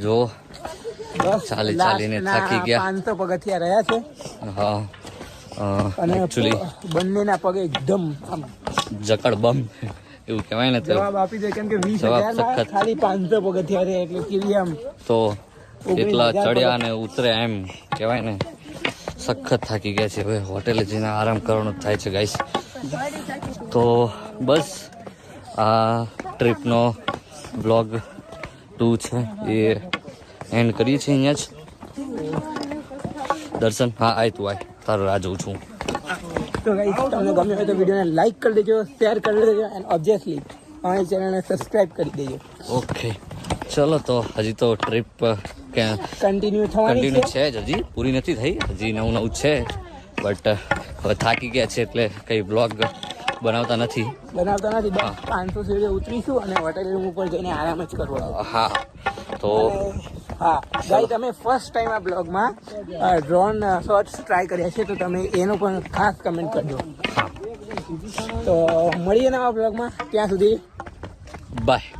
જો ચાલી ચાલીને થાકી ગયા. 500 પગથિયા રહ્યા છે. હા અને એકચ્યુઅલી બંનેના પગે એકદમ જકડ બમ એવું કહેવાય ને. તો જવાબ આપી દે, કેમ કે 20,000 ખાલી 500 પગથિયા રહ્યા એટલે કેવી આમ તો એટલા ચડ્યા અને ઉતર્યા એમ કહેવાય ને. સખત થાકી ગયા છે. હવે હોટેલે જઈને આરામ કરવાનો થાય છે ગાઈસ. તો બસ આ ટ્રીપનો બ્લોગ 2 છે એ એન્ડ કરીએ છીએ અહીંયા જ. દર્શન હા આય તું આય, તારો રાહ જોઉં છું. તો ગાઈસ તમને ગમ્યો હોય તો વિડીયોને લાઈક કરી દેજો, શેર કરી દેજો એન્ડ ઓબ્વિયસલી અમારી ચેનલને સબસ્ક્રાઇબ કરી દેજો. ઓકે ચલો, તો હજી તો ટ્રીપ કન્ટિન્યુ છે જ, હજી પૂરી નથી થઈ, હજી નવું છે. બટ હવે થાકી ગયા છે એટલે કંઈ બ્લોગ બનાવતા નથી. 500 સીડીએ ઉતરીશું અને હોટેલ રૂમ ઉપર જઈને આરામ જ કરવાનો. હા તો હા ગાઈસ, તમે ફર્સ્ટ ટાઈમ આ બ્લોગમાં ડ્રોન શોટ્સ ટ્રાય કર્યા છે તો તમે એનો પણ ખાસ કમેન્ટ કરજો. તો મળીએ નવા બ્લોગમાં, ત્યાં સુધી બાય.